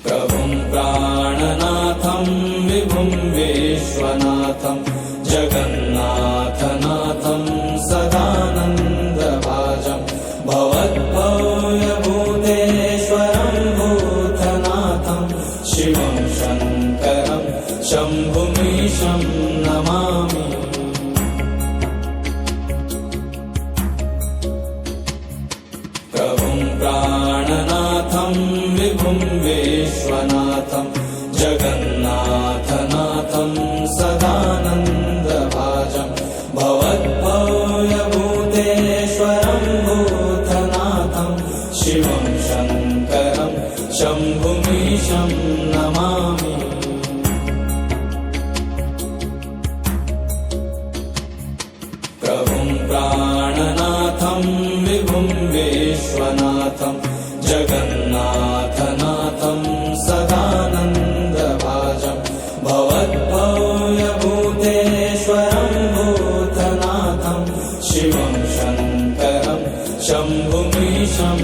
प्रभुं प्राणनाथं विभुं विश्वनाथं जगन्नाथनाथं सदानन्दभाजं भवद्भव्यभूतेश्वरं भूतनाथं शिवं शङ्करं शम्भुमीशं नमामि। प्रभुं प्राणनाथं विभुं विश्वनाथं जगन्नाथनाथं सदानन्दभाजं भवद्भव्यभूतेश्वरं भूतनाथं शिवं शङ्करं शम्भुमीशं नमामि। प्रभुं प्राणनाथं विभुं विश्वनाथं जगन्नाथनाथं सदानन्दभाजं भवद्भव्यभूतेश्वरं भूतनाथं शिवं शङ्करं शम्भुमीशं